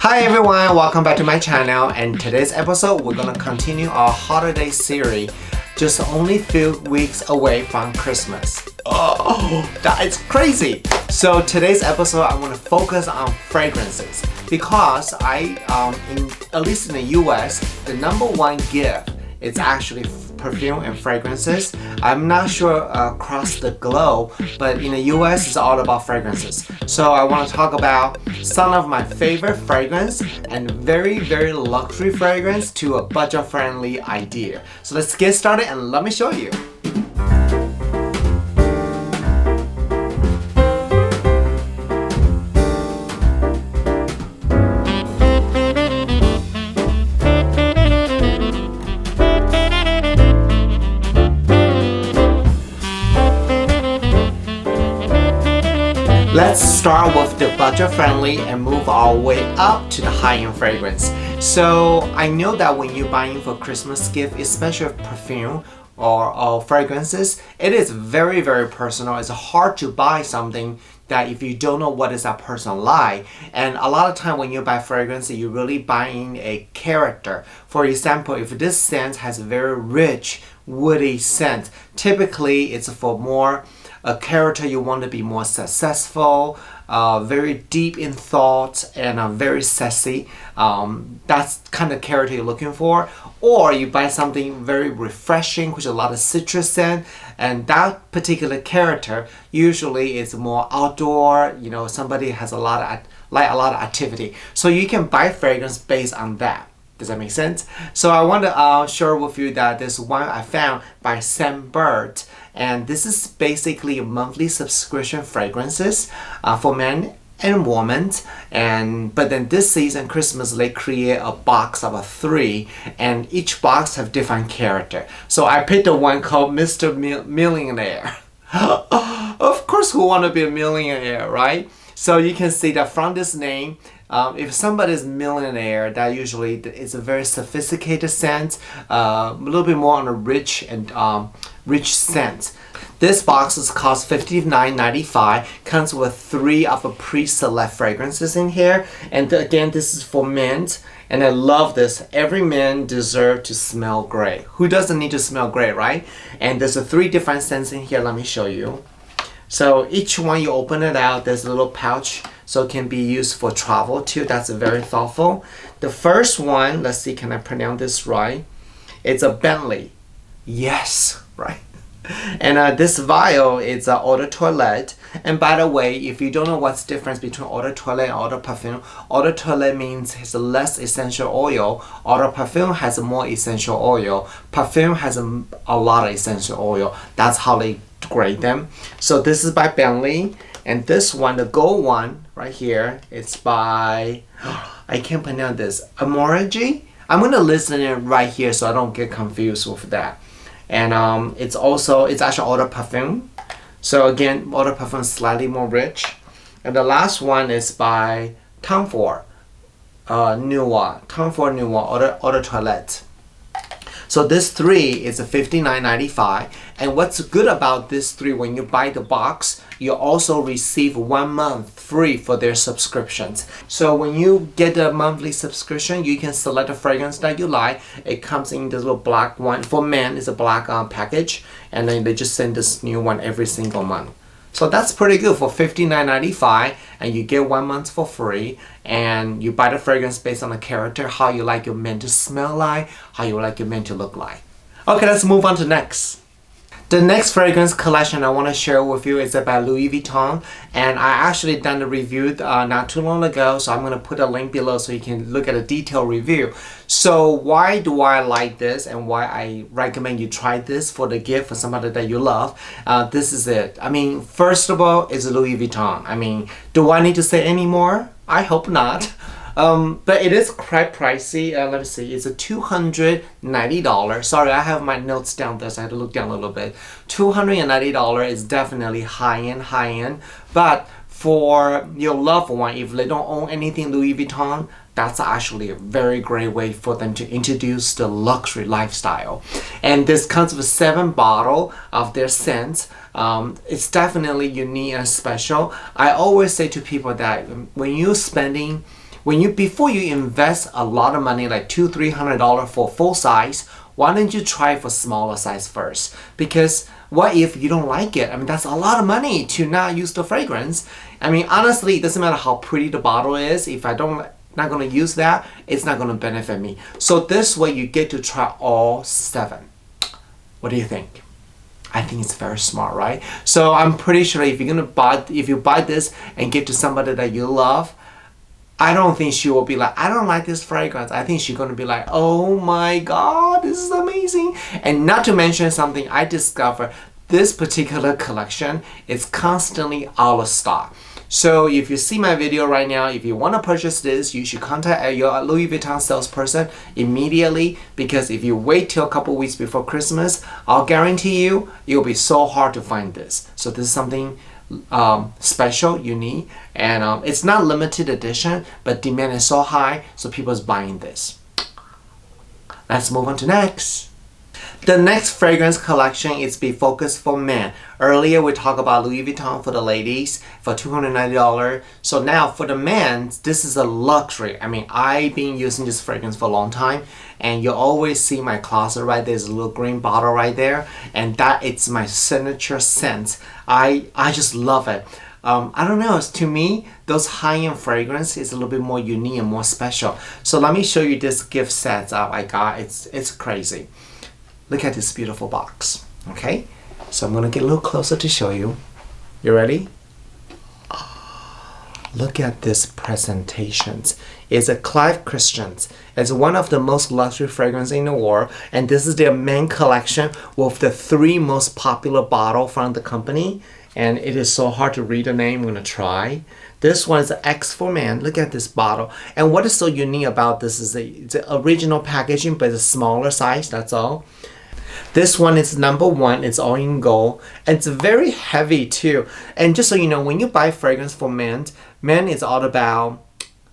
Hi everyone, welcome back to my channel, and today's episode we're gonna continue our holiday series, just only few weeks away from Christmas. Oh, that is crazy! So today's episode I want to focus on fragrances because at least in the US, the number one gift is actually perfume and fragrances. I'm not sure across the globe, but in the US it's all about fragrances. So I want to talk about some of my favorite fragrance and very luxury fragrance to a budget friendly idea. So let's get started and let me show you. Let's start with the budget friendly and move our way up to the high-end fragrance. So I know that when you're buying for Christmas gift, especially perfume or fragrances, it is very personal. It's hard to buy something that if you don't know what is that person like. And a lot of time when you buy fragrance, you're really buying a character. For example, if this scent has a very rich, woody scent, typically it's for more a character you want to be more successful, very deep in thought, and very sassy. That's kind of character you're looking for. Or you buy something very refreshing, which is a lot of citrus scent, and that particular character usually is more outdoor. You know, somebody has a lot of activity. So you can buy fragrance based on that. Does that make sense? So I want to share with you that this one I found by Scentbird, and this is basically a monthly subscription fragrances for men and women. But then this season Christmas they create a box of 3, and each box have different character. So I picked the one called Mr. Millionaire. Of course, who want to be a millionaire, right? So you can see that from this name, if somebody is millionaire, that usually is a very sophisticated scent, a little bit more on a rich rich scent. This box is cost $59.95, comes with 3 of a pre-select fragrances in here, and again this is for men. And I love this. Every man deserves to smell great. Who doesn't need to smell great, right? And there's 3 different scents in here. Let me show you. So each one you open it out, there's a little pouch, so it can be used for travel too. That's very thoughtful. The first one, let's see, can I pronounce this right? It's a Bentley. Yes, right. And this vial is eau de toilette. And by the way, if you don't know what's the difference between eau de toilette and eau de parfum, eau de toilette means it's less essential oil. Eau de parfum has more essential oil. Perfume has a lot of essential oil. That's how they grade them. So this is by Bentley, and this one, the gold one right here, it's by I can't pronounce this, Apogée. I'm gonna listen it right here so I don't get confused with that. And it's actually eau de parfum. So again, eau de parfum is slightly more rich. And the last one is by Tom Ford Noir eau de toilette. So this 3 is a $59.95, and what's good about this 3, when you buy the box, you also receive 1 month free for their subscriptions. So when you get a monthly subscription, you can select a fragrance that you like. It comes in this little black one. For men, it's a black package, and then they just send this new one every single month. So that's pretty good for $59.95, and you get 1 month for free, and you buy the fragrance based on the character, how you like your men to smell like, how you like your men to look like. Okay, let's move on to next. The next fragrance collection I want to share with you is by Louis Vuitton, and I actually done the review not too long ago, so I'm going to put a link below so you can look at a detailed review. So why do I like this and why I recommend you try this for the gift for somebody that you love? This is it. I mean, first of all, it's Louis Vuitton. I mean, do I need to say any more? I hope not. But it is quite pricey. Let me see, it's a $290. Sorry, I have my notes down there, so I had to look down a little bit. $290 is definitely high-end. But for your loved one, if they don't own anything Louis Vuitton, that's actually a very great way for them to introduce the luxury lifestyle. And this comes with 7 bottles of their scents. It's definitely unique and special. I always say to people that when you're spending before you invest a lot of money, like $200-300 for full size, why don't you try for smaller size first? Because what if you don't like it? I mean, that's a lot of money to not use the fragrance. I mean, honestly, it doesn't matter how pretty the bottle is. If I don't not gonna use that, it's not gonna benefit me. So this way you get to try all 7. What do you think? I think it's very smart, right? So I'm pretty sure if you buy this and give to somebody that you love, I don't think she will be like, I don't like this fragrance. I think she's gonna be like, oh my God, this is amazing. And not to mention something I discovered, this particular collection is constantly out of stock. So if you see my video right now, if you want to purchase this, you should contact your Louis Vuitton salesperson immediately, because if you wait till a couple weeks before Christmas, I'll guarantee you, it'll be so hard to find this. So this is something special, unique, and it's not limited edition, but demand is so high, so people is buying this. Let's move on to next. The next fragrance collection is Be Focused for Men. Earlier we talked about Louis Vuitton for the ladies for $290. So now for the men, this is a luxury. I mean, I've been using this fragrance for a long time, and you always see my closet right there's a little green bottle right there, and that it's my signature scent. I just love it. I don't know, to me, those high-end fragrance is a little bit more unique and more special. So let me show you this gift set I got. It's crazy. Look at this beautiful box, okay? So I'm gonna get a little closer to show you. You ready? Look at this presentations. It's a Clive Christian. It's one of the most luxury fragrances in the world, and this is their main collection with the 3 most popular bottles from the company. And it is so hard to read the name. I'm gonna try. This one is X for Men. Look at this bottle. And what is so unique about this is it's the original packaging, but it's a smaller size, that's all. This one is number 1. It's all in gold. And it's very heavy too. And just so you know, when you buy fragrance for men is all about,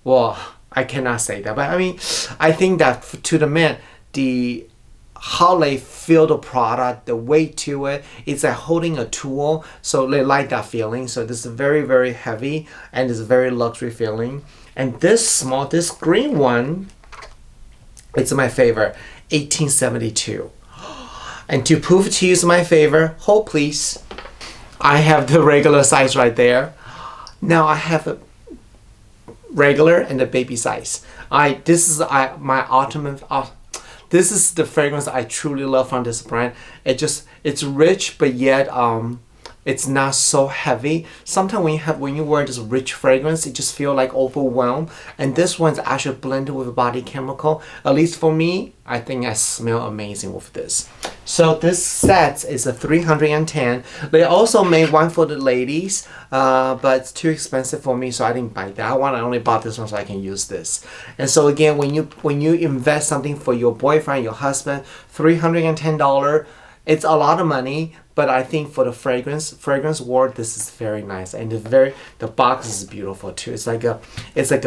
well, I cannot say that, but I mean, I think that to the men, how they feel the product, the weight to it, it's like holding a tool, so they like that feeling. So this is very, very heavy, and it's a very luxury feeling. And this green one, it's my favorite, 1872. And to prove to you it's my favorite, hold please, I have the regular size right there. Now I have a regular and the baby size. This is my ultimate. This is the fragrance I truly love from this brand. It's rich, but yet it's not so heavy. Sometimes when you wear this rich fragrance, it just feel like overwhelmed. And this one's actually blended with a body chemical. At least for me, I think I smell amazing with this. So this set is a $310. They also made one for the ladies, but it's too expensive for me, so I didn't buy that one. I only bought this one so I can use this. And so again, when you invest something for your boyfriend, your husband, $310, it's a lot of money. But I think for the fragrance world, this is very nice, and the box is beautiful too. It's like a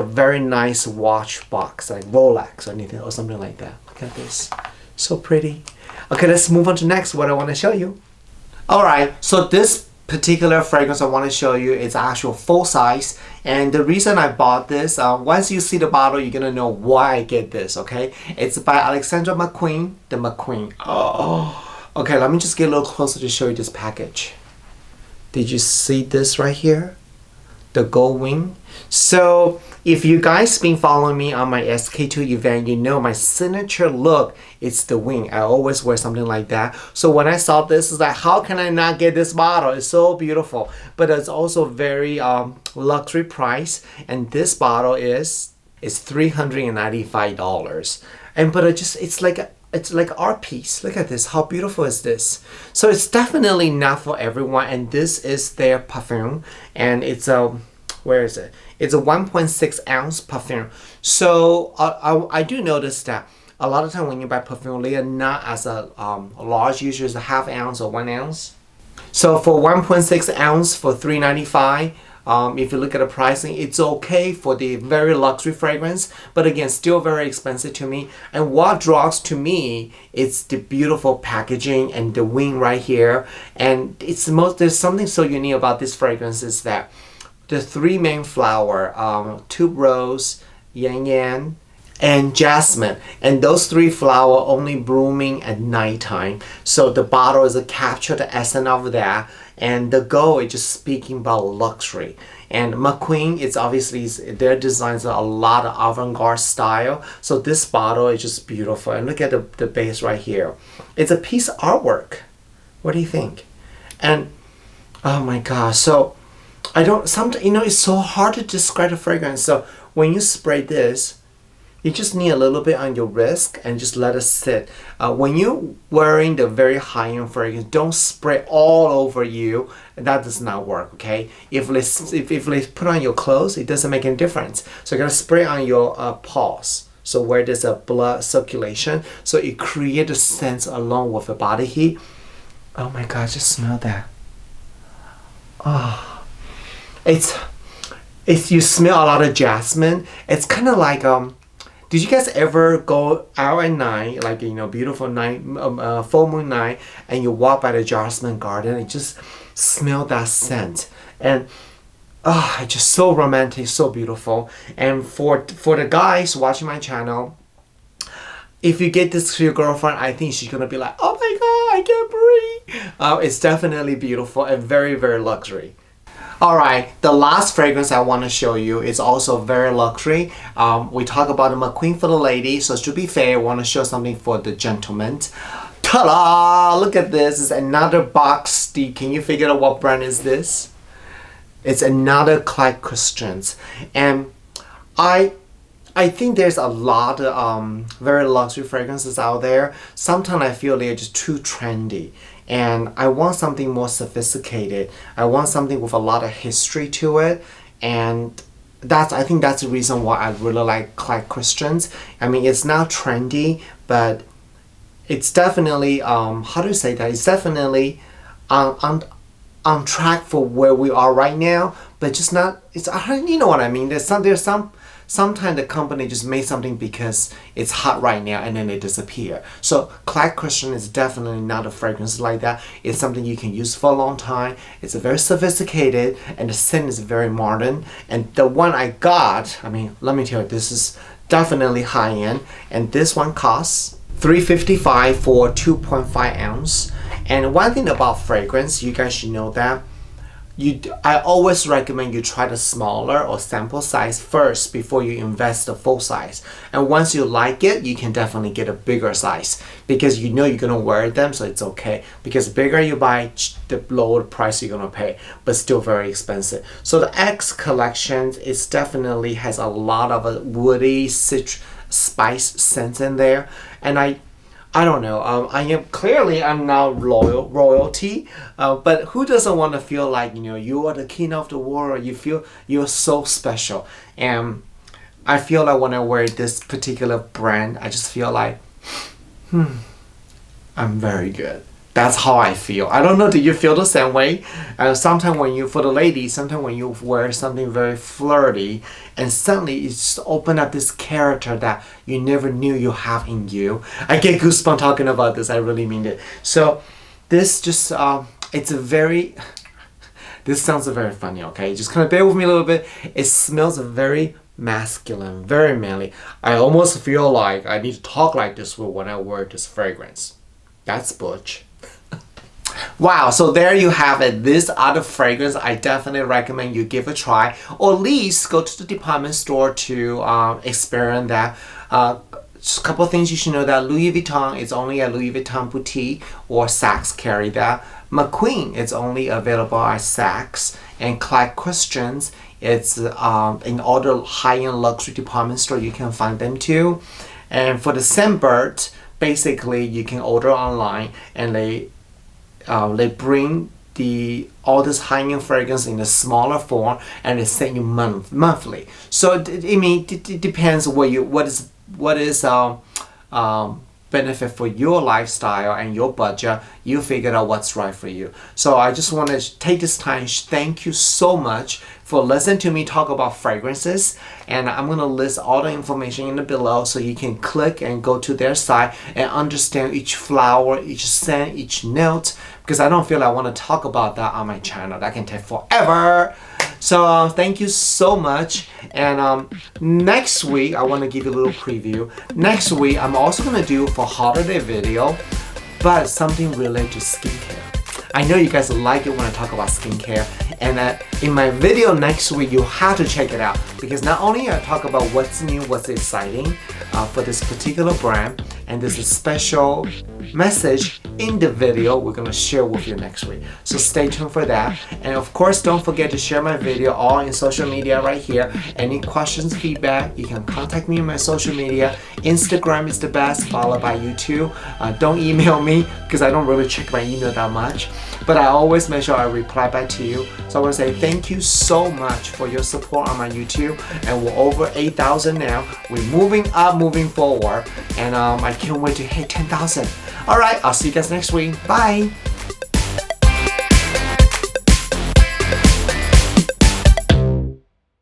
very nice watch box, like Rolex or anything or something like that. Look at this, so pretty. Okay, let's move on to next. What I want to show you. All right, so this particular fragrance I want to show you is actual full size, and the reason I bought this, once you see the bottle, you're gonna know why I get this. Okay, it's by Alexandra McQueen, the McQueen. Oh. Okay, let me just get a little closer to show you this package. Did you see this right here? The gold wing. So if you guys been following me on my SK2 event, you know my signature look is the wing. I always wear something like that. So when I saw this, it's like, how can I not get this bottle? It's so beautiful. But it's also very luxury price. And this bottle is $395. And but it's like art piece. Look at this. How beautiful is this? So it's definitely not for everyone. And this is their perfume. And it's a, where is it? It's a 1.6 ounce perfume. So I do notice that a lot of time when you buy perfume, they are not as a large. Usually it's a ½ ounce or 1 ounce. So for 1.6 ounce for $395. If you look at the pricing, it's okay for the very luxury fragrance, but again, still very expensive to me. And what draws to me, it's the beautiful packaging and the wing right here. And there's something so unique about this fragrance is that the 3 main flower, tuberose, yan yan, and jasmine. And those three flowers only blooming at nighttime. So the bottle is a capture the essence of that. And the gold is just speaking about luxury. And McQueen, it's obviously, their designs are a lot of avant-garde style. So this bottle is just beautiful. And look at the base right here. It's a piece of artwork. What do you think? And oh my gosh, so I don't, sometimes, you know, it's so hard to describe the fragrance. So when you spray this, you just need a little bit on your wrist and just let it sit. When you're wearing the very high-end fragrance, don't spray all over you. That does not work, okay? If they put on your clothes, it doesn't make any difference. So you're gonna spray on your paws. So where there's a blood circulation, so it creates a sense along with the body heat. Oh my God, just smell that. Oh, it's you smell a lot of jasmine. It's kind of like did you guys ever go out at night, like, you know, beautiful night, full moon night, and you walk by the jasmine garden and just smell that scent, and oh, it's just so romantic, so beautiful. And for the guys watching my channel, if you get this to your girlfriend, I think she's gonna be like, oh my God, I can't breathe. It's definitely beautiful and very, very luxury. Alright, the last fragrance I want to show you is also very luxury. We talk about the McQueen for the lady, so to be fair, I want to show something for the gentleman. Ta-da! Look at this. It's another box. Can you figure out what brand is this? It's another Clive Christian's. And I think there's a lot of very luxury fragrances out there. Sometimes I feel they're just too trendy. And I want something more sophisticated. I want something with a lot of history to it. And I think that's the reason why I really like Clive Christian's. I mean, it's not trendy, but it's definitely, how do you say that? It's definitely on track for where we are right now, but just not, you know what I mean? Sometimes the company just made something because it's hot right now and then it disappear. So Clive Christian is definitely not a fragrance like that. It's something you can use for a long time. It's very sophisticated and the scent is very modern. And the one I got, I mean, let me tell you, this is definitely high end. And this one costs $3.55 for 2.5 ounce. And one thing about fragrance, you guys should know that I always recommend you try the smaller or sample size first before you invest the full size. And once you like it, you can definitely get a bigger size because you know you're gonna wear them, so it's okay. Because the bigger you buy, the lower the price you're gonna pay, but still very expensive. So the X collection is definitely has a lot of a woody spice scent in there, and I don't know. I'm now royalty, but who doesn't want to feel like, you know, you are the king of the world? You feel you're so special, and I feel like when I wear this particular brand, I just feel like, I'm very good. That's how I feel. I don't know. Do you feel the same way? Sometimes for the ladies, sometimes when you wear something very flirty, and suddenly it just open up this character that you never knew you have in you. I get goosebumps talking about this. I really mean it. So this just it's a very. This sounds very funny. Okay, just kind of bear with me a little bit. It smells very masculine, very manly. I almost feel like I need to talk like this when I wear this fragrance. That's butch. Wow, so there you have it. This other fragrance I definitely recommend you give a try, or at least go to the department store to experience that. Just a couple of things you should know that Louis Vuitton is only at Louis Vuitton boutique, or Saks carry that. McQueen is only available at Saks, and Clive Christian's it's in all the high-end luxury department store you can find them too. And for the Scentbird, basically you can order online, and they bring all this high-end fragrance in a smaller form, and they send you monthly. So it depends what is benefit for your lifestyle and your budget. You figure out what's right for you. So I just want to take this time. Thank you so much for listening to me talk about fragrances, and I'm going to list all the information in the below so you can click and go to their site and understand each flower, each scent, each note, because I don't feel I want to talk about that on my channel. That can take forever. So thank you so much. And next week, I want to give you a little preview. Next week, I'm also going to do for holiday video, but something related to skincare. I know you guys like it when I talk about skincare, and in my video next week, you have to check it out because not only I talk about what's new, what's exciting for this particular brand, and there's a special message in the video we're gonna share with you next week. So stay tuned for that. And of course, don't forget to share my video all in social media right here. Any questions, feedback, you can contact me on my social media. Instagram is the best, followed by YouTube. Don't email me because I don't really check my email that much, but I always make sure I reply back to you. So I want to say thank you so much for your support on my YouTube, and we're over 8,000 now. We're moving up, moving forward, and I can't wait to hit 10,000. All right, I'll see you guys next week. Bye.